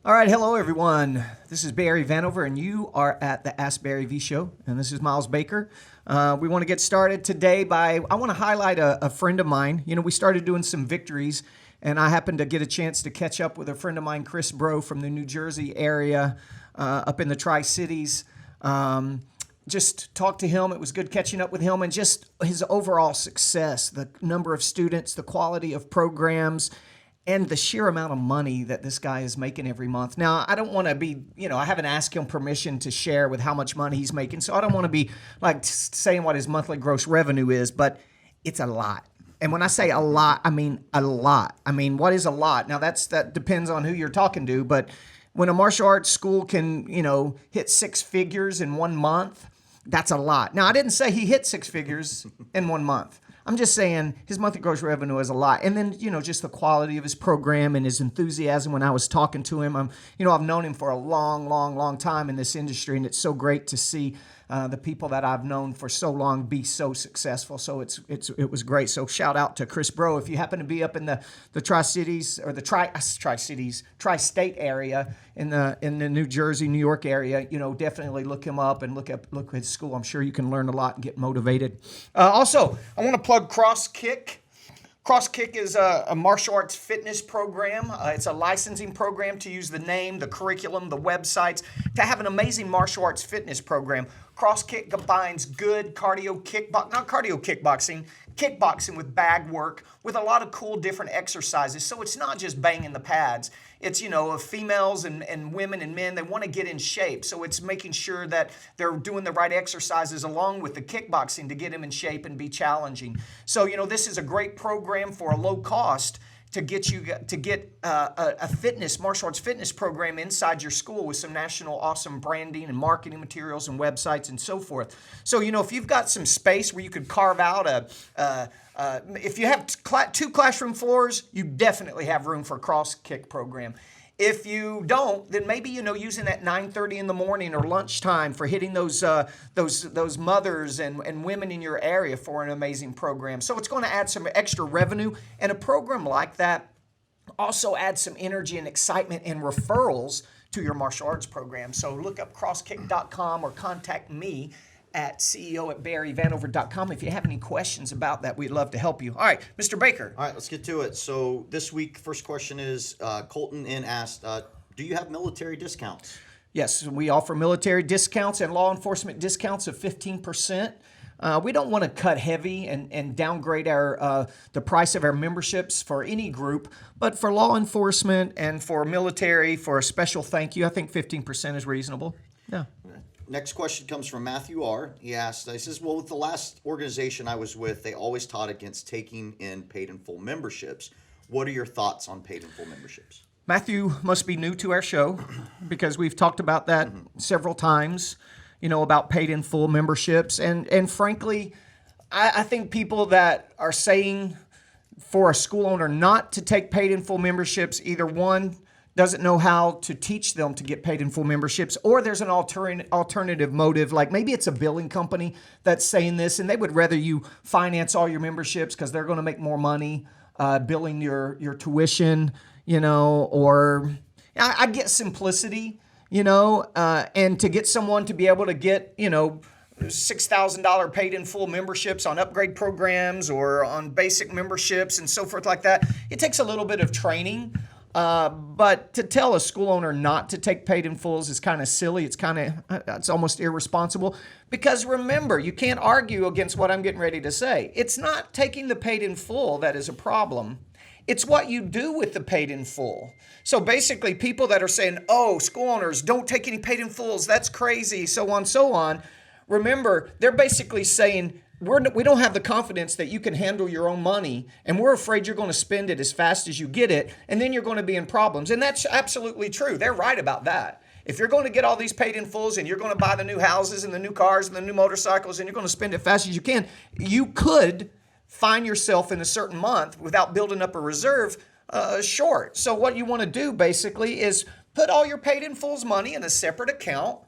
All right, hello everyone. This is Barry Vanover, and you are at the Ask Barry V Show, and this is Miles Baker. We want to get started today I want to highlight a friend of mine. You know, we started doing some victories, and I happened to get a chance to catch up with a friend of mine, Chris Bro, from the New Jersey area, up in the Tri-Cities. Just talked to him. It was good catching up with him, and just his overall success, the number of students, the quality of programs, and the sheer amount of money that this guy is making every month. Now, I don't want to be, I haven't asked him permission to share with how much money he's making, so I don't want to be like saying what his monthly gross revenue is, but it's a lot. And when I say a lot, I mean a lot. I mean, what is a lot? Now, that depends on who you're talking to, but when a martial arts school can, hit six figures in 1 month, that's a lot. Now, I didn't say he hit six figures in 1 month. I'm just saying his monthly gross revenue is a lot. And then, just the quality of his program and his enthusiasm when I was talking to him. I've known him for a long time in this industry, and it's so great to see the people that I've known for so long be so successful. So it was great. So shout out to Chris Bro. If you happen to be up in the Tri-Cities or the Tri-State area in the New Jersey, New York area, definitely look him up and look at his school. I'm sure you can learn a lot and get motivated. Also, I want to plug CrossKick. CrossKick is a martial arts fitness program. It's a licensing program to use the name, the curriculum, the websites, to have an amazing martial arts fitness program. CrossKick combines good kickboxing with bag work, with a lot of cool different exercises. So it's not just banging the pads. It's, females and women and men, they want to get in shape. So it's making sure that they're doing the right exercises along with the kickboxing to get them in shape and be challenging. So, this is a great program for a low cost to get a martial arts fitness program inside your school with some national awesome branding and marketing materials and websites and so forth. So, if you've got some space where you could carve out if you have two classroom floors, you definitely have room for a CrossKick program. If you don't, then maybe, using that 9:30 in the morning or lunchtime for hitting those mothers and women in your area for an amazing program. So it's going to add some extra revenue, and a program like that also adds some energy and excitement and referrals to your martial arts program. So look up crosskick.com or contact me at ceo@barryvanover.com. If you have any questions about that, we'd love to help you. All right, Mr. Baker. All right, let's get to it. So this week, first question is, Colton N. asked, do you have military discounts? Yes, we offer military discounts and law enforcement discounts of 15%. We don't want to cut heavy and downgrade the price of our memberships for any group, but for law enforcement and for military, for a special thank you, I think 15% is reasonable. Yeah. Next question comes from Matthew R. He says, well, with the last organization I was with, they always taught against taking in paid in full memberships. What are your thoughts on paid in full memberships? Matthew must be new to our show because we've talked about that several times, about paid in full memberships. And frankly, I think people that are saying for a school owner not to take paid in full memberships, either one, doesn't know how to teach them to get paid in full memberships, or there's an alternative motive, like maybe it's a billing company that's saying this and they would rather you finance all your memberships because they're going to make more money billing your tuition, or I get simplicity, and to get someone to be able to get, $6,000 paid in full memberships on upgrade programs or on basic memberships and so forth like that, it takes a little bit of training. But to tell a school owner not to take paid in fulls is kind of silly. It's almost irresponsible, because remember, you can't argue against what I'm getting ready to say. It's not taking the paid in full that is a problem. It's what you do with the paid in full. So basically, people that are saying, oh, school owners, don't take any paid in fulls, that's crazy, so on. Remember, they're basically saying, we don't have the confidence that you can handle your own money, and we're afraid you're going to spend it as fast as you get it, and then you're going to be in problems. And that's absolutely true. They're right about that. If you're going to get all these paid in fulls and you're going to buy the new houses and the new cars and the new motorcycles and you're going to spend it fast as you can, you could find yourself in a certain month without building up a reserve short. So what you want to do basically is put all your paid in fulls money in a separate account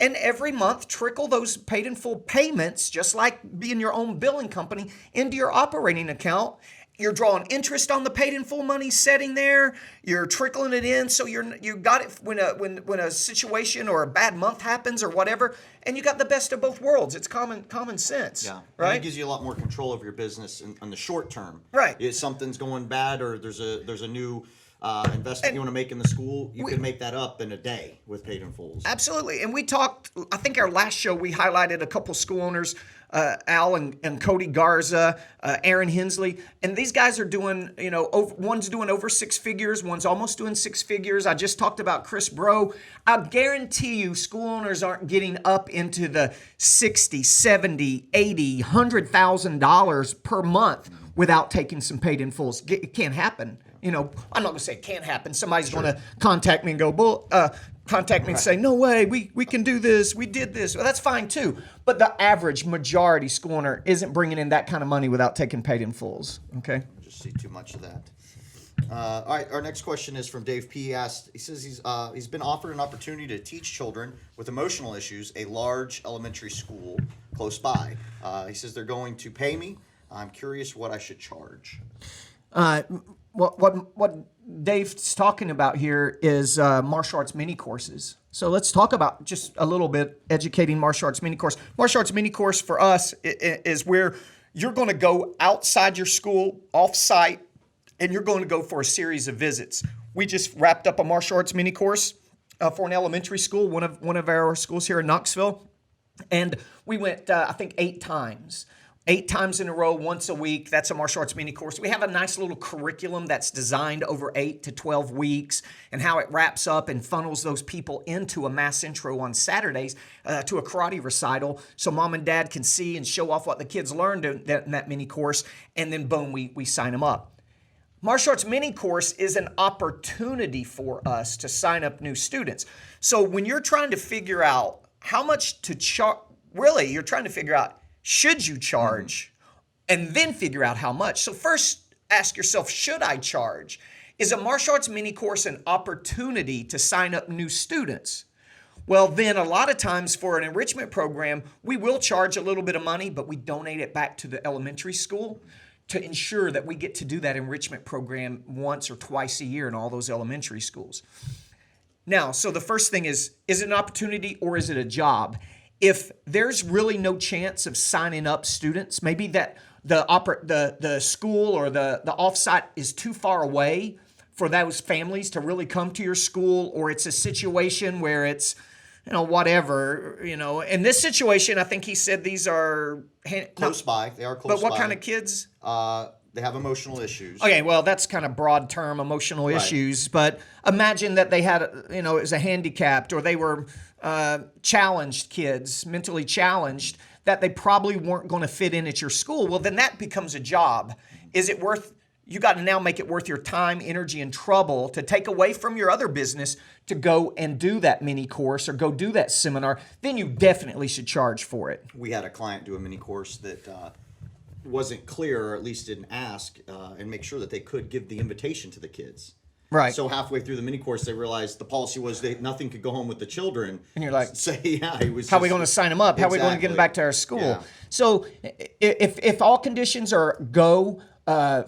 and every month trickle those paid in full payments, just like being your own billing company, into your operating account. You're drawing interest on the paid in full money sitting there. You're trickling it in, so you got it when a situation or a bad month happens or whatever, and you got the best of both worlds. It's common sense. Yeah, right. And it gives you a lot more control over your business in the short term. Right. If something's going bad or there's a new investment you want to make in the school, you can make that up in a day with paid in fulls. Absolutely. And we talked, I think our last show, we highlighted a couple school owners, Al and Cody Garza, Aaron Hensley. And these guys are doing, one's doing over six figures, one's almost doing six figures. I just talked about Chris Bro. I guarantee you school owners aren't getting up into the $60, $70, $80, $100,000 per month without taking some paid in fulls. It can't happen. I'm not going to say it can't happen. Somebody's going to contact me and and say, no way, we can do this. We did this. Well, that's fine too. But the average majority school owner isn't bringing in that kind of money without taking paid in fulls. Okay. I just see too much of that. All right. Our next question is from Dave P. He says he's been offered an opportunity to teach children with emotional issues a large elementary school close by. He says they're going to pay me. I'm curious what I should charge. What Dave's talking about here is martial arts mini courses. So let's talk about just a little bit educating martial arts mini course. Martial arts mini course for us is where you're going to go outside your school, off-site, and you're going to go for a series of visits. We just wrapped up a martial arts mini course for an elementary school, one of our schools here in Knoxville, and we went I think 8 times. 8 times in a row, once a week. That's a martial arts mini course. We have a nice little curriculum that's designed over 8 to 12 weeks and how it wraps up and funnels those people into a mass intro on Saturdays to a karate recital so mom and dad can see and show off what the kids learned in that mini course, and then boom, we sign them up. Martial arts mini course is an opportunity for us to sign up new students. So when you're trying to figure out how much to charge, really, you're trying to figure out, should you charge? And then figure out how much. So first ask yourself, should I charge? Is a martial arts mini course an opportunity to sign up new students? Well, then a lot of times for an enrichment program, we will charge a little bit of money, but we donate it back to the elementary school to ensure that we get to do that enrichment program once or twice a year in all those elementary schools. Now, so the first thing is it an opportunity or is it a job? If there's really no chance of signing up students, maybe that the school or the offsite is too far away for those families to really come to your school, or it's a situation where it's, whatever, In this situation, I think he said these are close by. They are close by. But what kind of kids? They have emotional issues. Okay, well, that's kind of broad term, emotional issues. But imagine that they had, it was a handicapped, or they were challenged kids, mentally challenged, that they probably weren't going to fit in at your school. Well, then that becomes a job. Is it worth? You got to now make it worth your time, energy, and trouble to take away from your other business to go and do that mini course or go do that seminar. Then you definitely should charge for it. We had a client do a mini course that wasn't clear, or at least didn't ask and make sure that they could give the invitation to the kids. Right. So halfway through the mini course, they realized the policy was that nothing could go home with the children. And you're like, say, yeah, it was. How are we going to sign them up? How are we going to get them back to our school? Yeah. So if all conditions are go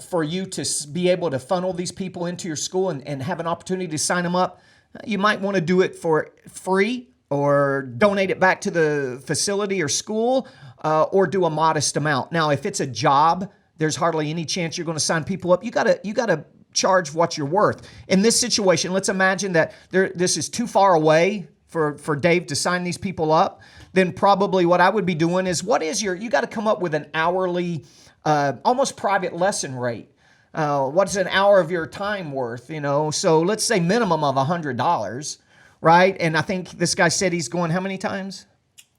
for you to be able to funnel these people into your school and have an opportunity to sign them up, you might want to do it for free or donate it back to the facility or school or do a modest amount. Now, if it's a job, there's hardly any chance you're going to sign people up. You gotta charge what you're worth. In this situation, let's imagine that this is too far away for Dave to sign these people up. Then probably what I would be doing is, you got to come up with an hourly, almost private lesson rate. What's an hour of your time worth? So let's say minimum of $100, right? And I think this guy said he's going how many times?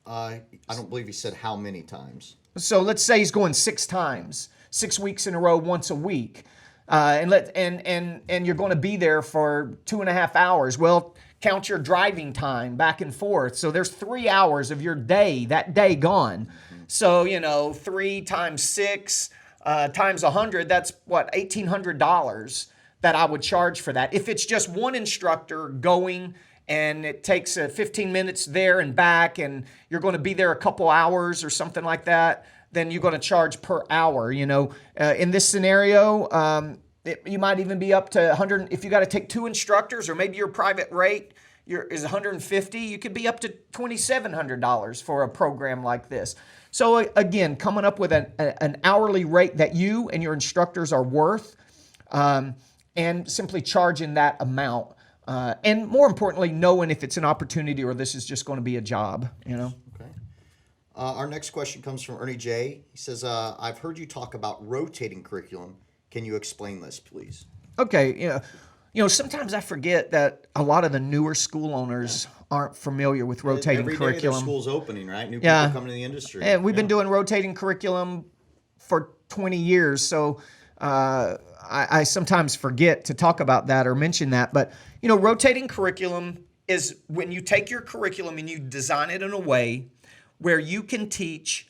I don't believe he said how many times. So let's say he's going 6 times, 6 weeks in a row, once a week. And you're going to be there for 2.5 hours. Well, count your driving time back and forth. So there's 3 hours of your day, that day gone. So, 3 times 6 times 100, that's what, $1,800 that I would charge for that. If it's just one instructor going and it takes 15 minutes there and back, and you're going to be there a couple hours or something like that, then you're going to charge per hour. In this scenario, you might even be up to 100 if you got to take 2 instructors, or maybe your private rate is 150. You could be up to $2,700 for a program like this. So again, coming up with an hourly rate that you and your instructors are worth, and simply charging that amount. And more importantly, knowing if it's an opportunity or this is just going to be a job. Okay. Our next question comes from Ernie J. He says, I've heard you talk about rotating curriculum. Can you explain this, please? Okay. Sometimes I forget that a lot of the newer school owners aren't familiar with rotating Every curriculum. day the school's opening, right? New people coming to the industry. And we've been doing rotating curriculum for 20 years. So I sometimes forget to talk about that or mention that. But, rotating curriculum is when you take your curriculum and you design it in a way where you can teach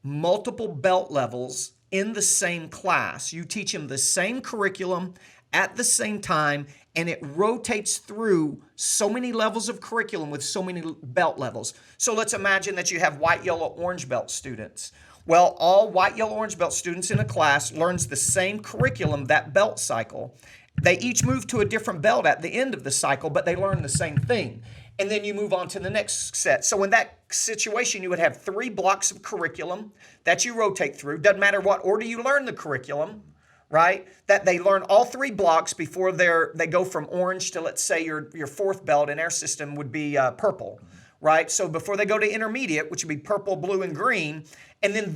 multiple belt levels in the same class. You teach them the same curriculum at the same time, and it rotates through so many levels of curriculum with so many belt levels. So let's imagine that you have white, yellow, orange belt students. Well, all white, yellow, orange belt students in a class learns the same curriculum, that belt cycle. They each move to a different belt at the end of the cycle, but they learn the same thing. And then you move on to the next set. So in that situation, you would have 3 blocks of curriculum that you rotate through. Doesn't matter what order you learn the curriculum, right? That they learn all 3 blocks before they go from orange to, let's say, your 4th belt in our system would be purple, right? So before they go to intermediate, which would be purple, blue, and green, and then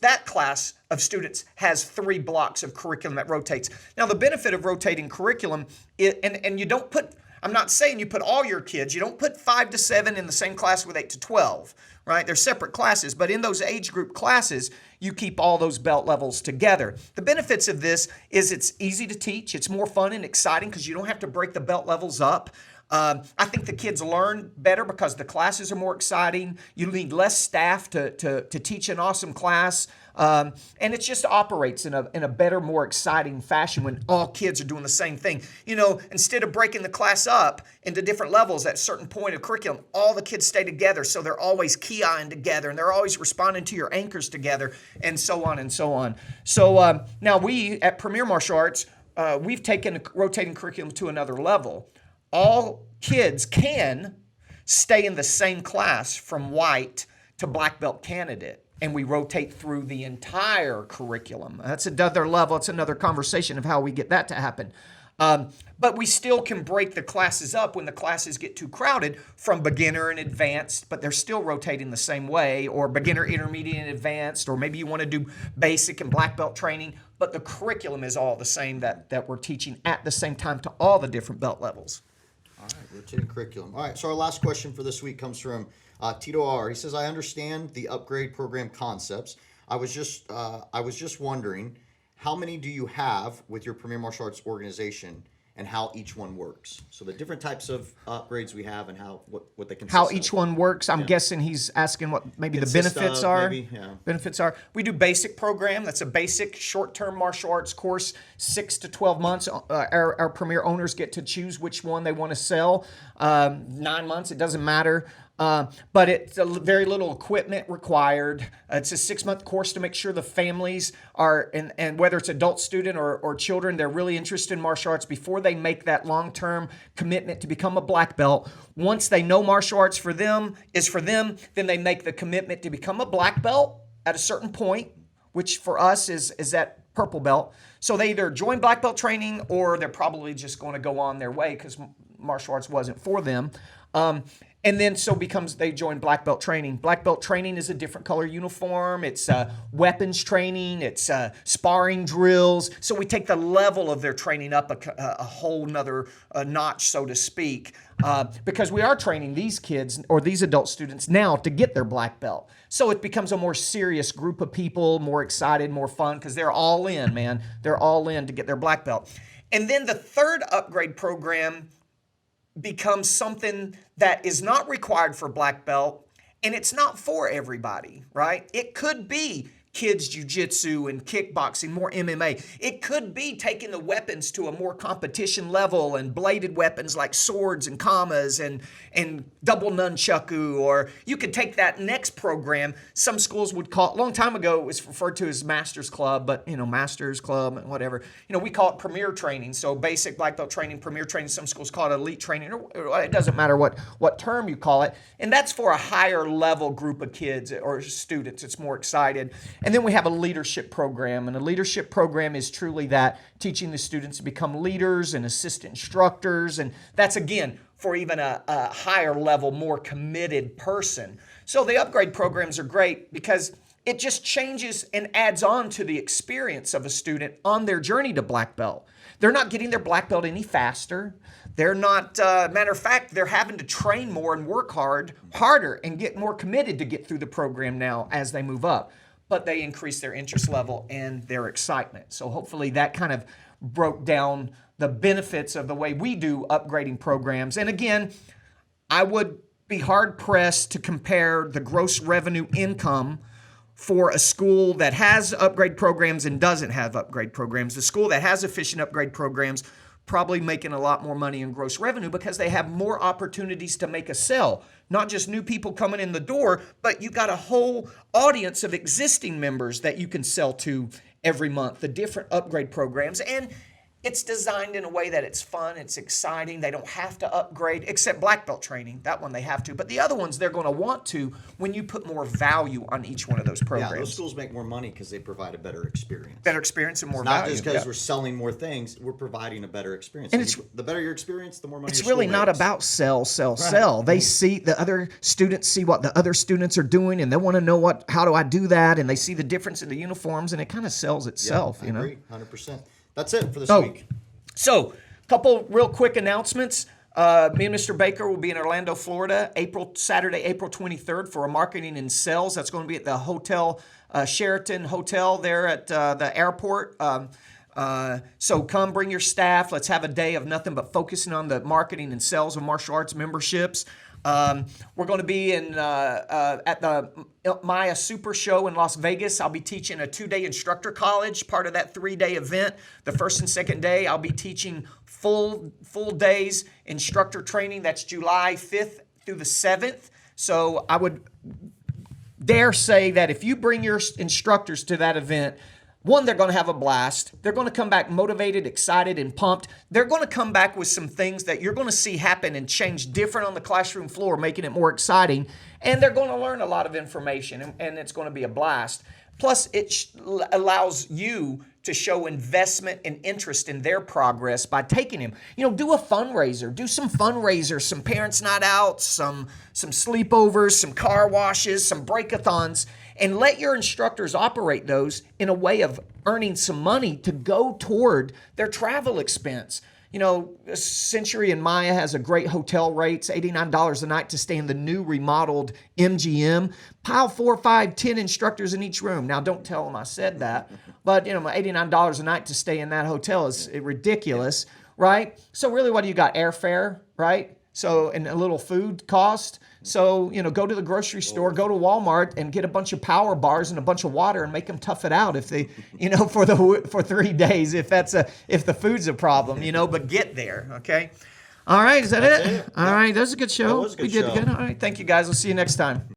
that class of students has 3 blocks of curriculum that rotates. Now, the benefit of rotating curriculum, and you don't put, I'm not saying you put all your kids, you don't put 5 to 7 in the same class with 8 to 12, right? They're separate classes, but in those age group classes, you keep all those belt levels together. The benefits of this is it's easy to teach, it's more fun and exciting because you don't have to break the belt levels up. I think the kids learn better because the classes are more exciting. You need less staff to teach an awesome class. And it just operates in a better, more exciting fashion when all kids are doing the same thing. Instead of breaking the class up into different levels at a certain point of curriculum, all the kids stay together, so they're always key-eyeing together, and they're always responding to your anchors together, and so on and so on. So now we, at Premier Martial Arts, we've taken rotating curriculum to another level. All kids can stay in the same class from white to black belt candidate, and we rotate through the entire curriculum. That's another level. It's another conversation of how we get that to happen. But we still can break the classes up when the classes get too crowded from beginner and advanced, but they're still rotating the same way, or beginner, intermediate, and advanced, or maybe you want to do basic and black belt training, but the curriculum is all the same that we're teaching at the same time to all the different belt levels. All right, rotating curriculum. All right, so our last question for this week comes from Tito R. He says, I understand the upgrade program concepts. I was just wondering, how many do you have with your Premier Martial Arts organization, and how each one works? So the different types of upgrades we have, and what they consist How of. each one works. I'm guessing he's asking what maybe the benefits are. Maybe, yeah. Benefits are. We do basic program. That's a basic short-term martial arts course, 6 to 12 months. Our premier owners get to choose which one they want to sell. 9 months, it doesn't matter. But it's very little equipment required. It's a 6-month course to make sure the families are, and whether it's adult student or children, they're really interested in martial arts before they make that long-term commitment to become a black belt. Once they know martial arts is for them, then they make the commitment to become a black belt at a certain point, which for us is at purple belt. So they either join black belt training, or they're probably just going to go on their way because martial arts wasn't for them. And then they join black belt training. Black belt training is a different color uniform. It's weapons training. It's sparring drills. So we take the level of their training up a whole nother notch, so to speak, because we are training these kids or these adult students now to get their black belt. So it becomes a more serious group of people, more excited, more fun, because they're all in, man. They're all in to get their black belt. And then the third upgrade program becomes something that is not required for black belt, and it's not for everybody, right? It could be kids jiu-jitsu and kickboxing, more MMA. It could be taking the weapons to a more competition level and bladed weapons like swords and kamas and double nunchaku. Or you could take that next program. Some schools would call it, a long time ago, it was referred to as Master's Club, but Master's Club and whatever. We call it Premier Training. So basic black belt training, Premier Training. Some schools call it Elite Training. Or it doesn't matter what term you call it. And that's for a higher level group of kids or students. It's more excited. And then we have a leadership program. And a leadership program is truly that, teaching the students to become leaders and assistant instructors. And that's, again, for even a higher level, more committed person. So the upgrade programs are great because it just changes and adds on to the experience of a student on their journey to black belt. They're not getting their black belt any faster. They're not, matter of fact, they're having to train more and work harder and get more committed to get through the program now as they move up. But they increase their interest level and their excitement. So hopefully that kind of broke down the benefits of the way we do upgrading programs. And again, I would be hard-pressed to compare the gross revenue income for a school that has upgrade programs and doesn't have upgrade programs. The school that has efficient upgrade programs probably making a lot more money in gross revenue because they have more opportunities to make a sale. Not just new people coming in the door, but you got a whole audience of existing members that you can sell to every month, the different upgrade programs. And it's designed in a way that it's fun, it's exciting. They don't have to upgrade, except black belt training. That one they have to. But the other ones they're going to want to when you put more value on each one of those programs. Yeah, those schools make more money because they provide a better experience. Better experience and more Not value. just because we're selling more things, we're providing a better experience. And the better your experience, the more money. It's really not about sell. They see the other students see what the other students are doing, and they want to know how do I do that, and they see the difference in the uniforms, and it kind of sells itself. I agree, 100%. That's it for this week. So, a couple real quick announcements. Me and Mr. Baker will be in Orlando, Florida, Saturday, April 23rd for a marketing and sales. That's going to be at the hotel, Sheraton Hotel there at the airport. So come bring your staff. Let's have a day of nothing but focusing on the marketing and sales of martial arts memberships. We're going to be at the Maya Super Show in Las Vegas. I'll be teaching a 2-day instructor college, part of that 3-day event. The first and second day, I'll be teaching full days instructor training. That's July 5th through the 7th. So I would dare say that if you bring your instructors to that event, one, they're going to have a blast. They're going to come back motivated, excited, and pumped. They're going to come back with some things that you're going to see happen and change different on the classroom floor, making it more exciting. And they're going to learn a lot of information, and it's going to be a blast. Plus, it allows you to show investment and interest in their progress by taking him. Do a fundraiser. Do some fundraisers, some parents' night outs, some sleepovers, some car washes, some breakathons, and let your instructors operate those in a way of earning some money to go toward their travel expense. Century and Maya has a great hotel rates, $89 a night to stay in the new remodeled MGM. Pile 4, 5, 10 instructors in each room. Now, don't tell them I said that, but $89 a night to stay in that hotel is ridiculous, right? So really, what do you got? Airfare, right? So, and a little food cost. So, go to the grocery store, go to Walmart and get a bunch of power bars and a bunch of water and make them tough it out if they, for 3 days, if the food's a problem, but get there. Okay. All right. Is that it? All right. That was a good show. That was a good show. We did good. All right. Thank you guys. We'll see you next time.